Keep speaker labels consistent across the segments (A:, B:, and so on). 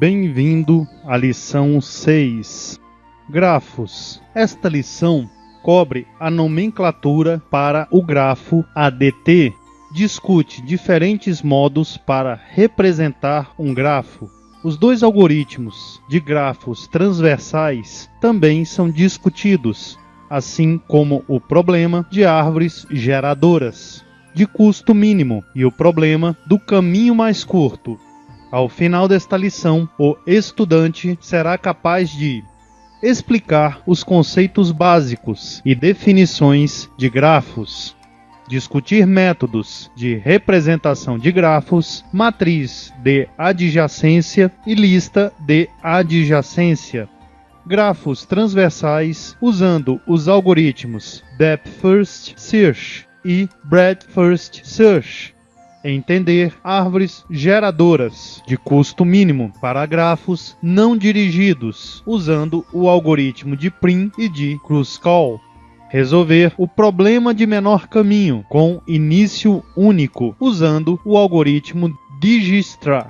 A: Bem-vindo à lição 6. Grafos. Esta lição cobre a nomenclatura para o grafo ADT. Discute diferentes modos para representar um grafo. Os dois algoritmos de grafos transversais também são discutidos, assim como o problema de árvores geradoras de custo mínimo e o problema do caminho mais curto. Ao final desta lição, o estudante será capaz de explicar os conceitos básicos e definições de grafos, discutir métodos de representação de grafos, matriz de adjacência e lista de adjacência, grafos transversais usando os algoritmos Depth First Search e Breadth First Search, entender árvores geradoras de custo mínimo para grafos não dirigidos usando o algoritmo de Prim e de Kruskal, resolver o problema de menor caminho com início único usando o algoritmo Dijkstra,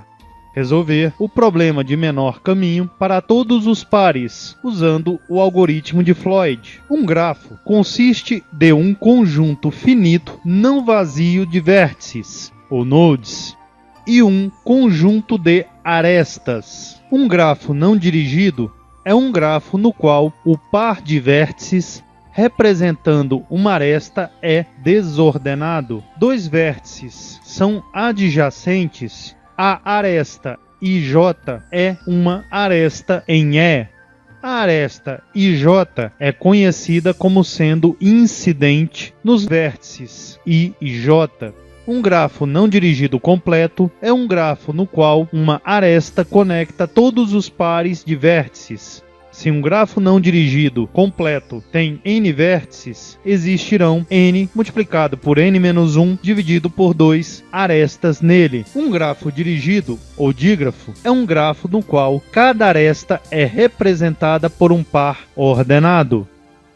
A: resolver o problema de menor caminho para todos os pares usando o algoritmo de Floyd. Um grafo consiste de um conjunto finito não vazio de vértices, ou nodes, e um conjunto de arestas. Um grafo não dirigido é um grafo no qual o par de vértices representando uma aresta é desordenado. Dois vértices são adjacentes. A aresta IJ é uma aresta em E. A aresta IJ é conhecida como sendo incidente nos vértices I e J. Um grafo não dirigido completo é um grafo no qual uma aresta conecta todos os pares de vértices. Se um grafo não dirigido completo tem n vértices, existirão n multiplicado por n-1 dividido por 2 arestas nele. Um grafo dirigido, ou dígrafo, é um grafo no qual cada aresta é representada por um par ordenado.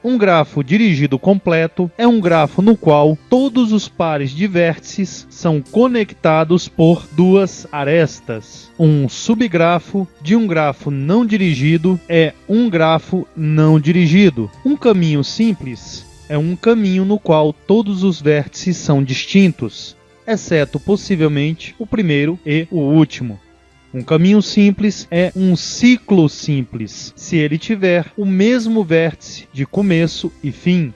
A: Um grafo dirigido completo é um grafo no qual todos os pares de vértices são conectados por duas arestas. Um subgrafo de um grafo não dirigido é um grafo não dirigido. Um caminho simples é um caminho no qual todos os vértices são distintos, exceto possivelmente o primeiro e o último. Um caminho simples é um ciclo simples, se ele tiver o mesmo vértice de começo e fim.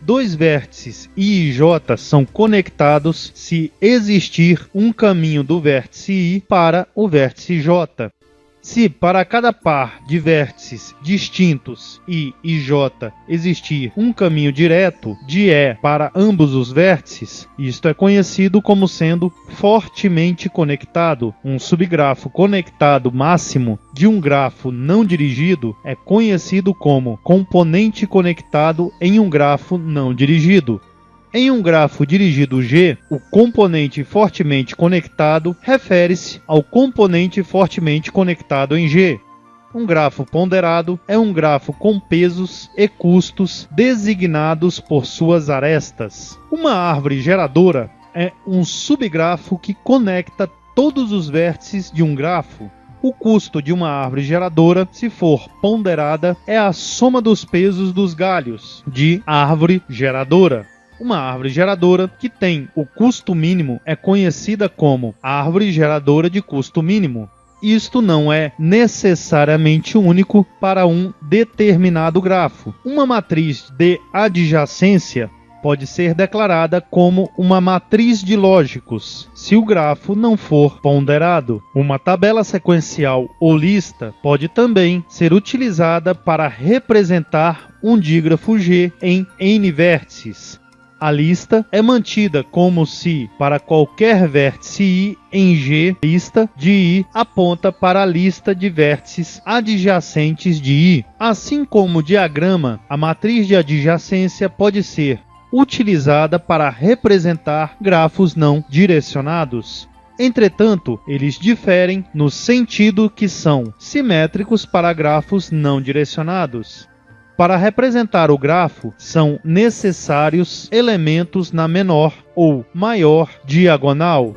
A: Dois vértices I e J são conectados se existir um caminho do vértice I para o vértice J. Se para cada par de vértices distintos I e J existir um caminho direto de E para ambos os vértices, isto é conhecido como sendo fortemente conectado. Um subgrafo conectado máximo de um grafo não dirigido é conhecido como componente conectado em um grafo não dirigido. Em um grafo dirigido G, o componente fortemente conectado refere-se ao componente fortemente conectado em G. Um grafo ponderado é um grafo com pesos e custos designados por suas arestas. Uma árvore geradora é um subgrafo que conecta todos os vértices de um grafo. O custo de uma árvore geradora, se for ponderada, é a soma dos pesos dos galhos de árvore geradora. Uma árvore geradora que tem o custo mínimo é conhecida como árvore geradora de custo mínimo. Isto não é necessariamente único para um determinado grafo. Uma matriz de adjacência pode ser declarada como uma matriz de lógicos, se o grafo não for ponderado. Uma tabela sequencial ou lista pode também ser utilizada para representar um dígrafo G em n vértices. A lista é mantida como se, para qualquer vértice I em G, lista de I aponta para a lista de vértices adjacentes de I. Assim como o diagrama, a matriz de adjacência pode ser utilizada para representar grafos não direcionados. Entretanto, eles diferem no sentido que são simétricos para grafos não direcionados. Para representar o grafo, são necessários elementos na menor ou maior diagonal.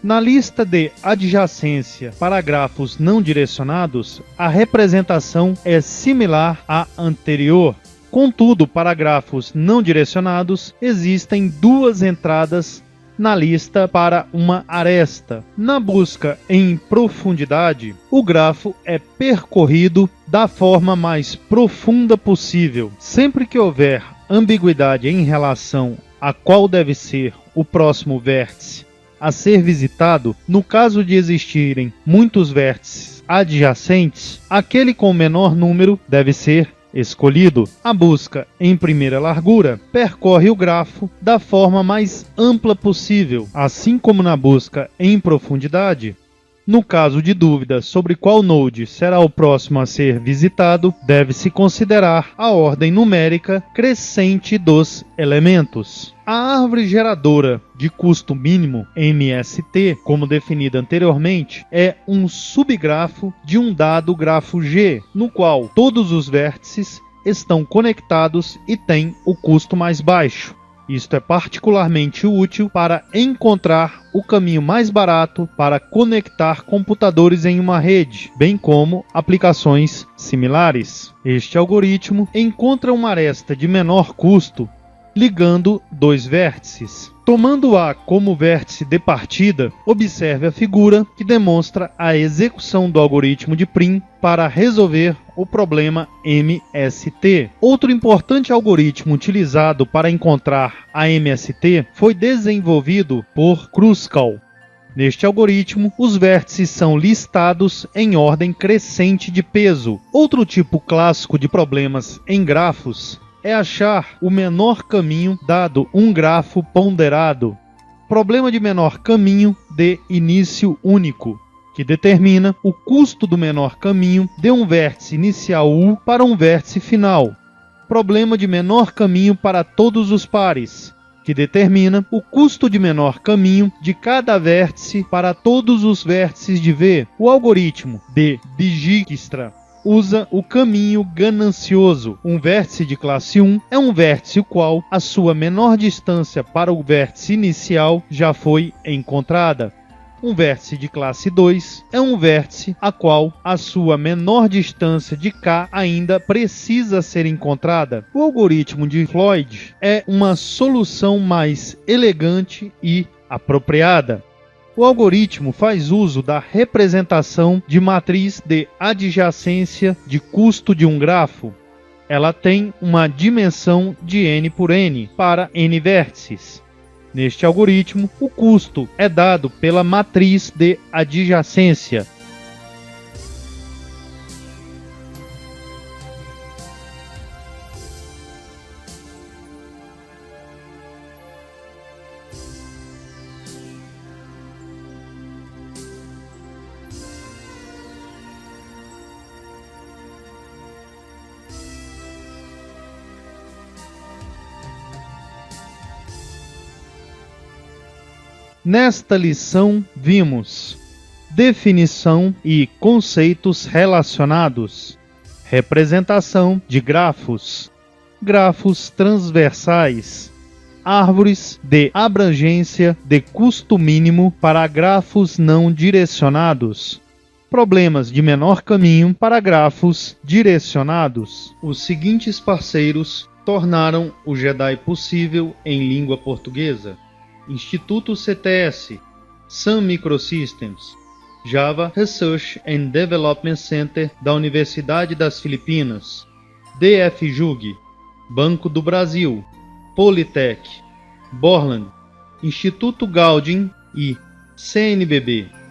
A: Na lista de adjacência para grafos não direcionados, a representação é similar à anterior. Contudo, para grafos não direcionados, existem duas entradas na lista para uma aresta. Na busca em profundidade, o grafo é percorrido da forma mais profunda possível. Sempre que houver ambiguidade em relação a qual deve ser o próximo vértice a ser visitado, no caso de existirem muitos vértices adjacentes, aquele com menor número deve ser escolhido. A busca em primeira largura percorre o grafo da forma mais ampla possível, assim como na busca em profundidade. No caso de dúvida sobre qual node será o próximo a ser visitado, deve-se considerar a ordem numérica crescente dos elementos. A árvore geradora de custo mínimo, MST, como definida anteriormente, é um subgrafo de um dado grafo G, no qual todos os vértices estão conectados e têm o custo mais baixo. Isto é particularmente útil para encontrar o caminho mais barato para conectar computadores em uma rede, bem como aplicações similares. Este algoritmo encontra uma aresta de menor custo ligando dois vértices. Tomando A como vértice de partida, observe a figura que demonstra a execução do algoritmo de Prim para resolver o problema MST. Outro importante algoritmo utilizado para encontrar a MST foi desenvolvido por Kruskal. Neste algoritmo, os vértices são listados em ordem crescente de peso. Outro tipo clássico de problemas em grafos é achar o menor caminho dado um grafo ponderado. Problema de menor caminho de início único, que determina o custo do menor caminho de um vértice inicial U para um vértice final. Problema de menor caminho para todos os pares, que determina o custo de menor caminho de cada vértice para todos os vértices de V. O algoritmo de Dijkstra usa o caminho ganancioso. Um vértice de classe 1 é um vértice o qual a sua menor distância para o vértice inicial já foi encontrada. Um vértice de classe 2 é um vértice a qual a sua menor distância de K ainda precisa ser encontrada. O algoritmo de Floyd é uma solução mais elegante e apropriada. O algoritmo faz uso da representação de matriz de adjacência de custo de um grafo. Ela tem uma dimensão de n por n para n vértices. Neste algoritmo, o custo é dado pela matriz de adjacência. Nesta lição, vimos definição e conceitos relacionados, representação de grafos, grafos transversais, árvores de abrangência de custo mínimo para grafos não direcionados, problemas de menor caminho para grafos direcionados. Os seguintes parceiros tornaram o Jedi possível em língua portuguesa: Instituto CTS, Sun Microsystems, Java Research and Development Center da Universidade das Filipinas, DFJUG, Banco do Brasil, Politec, Borland, Instituto Gaudium e CNBB.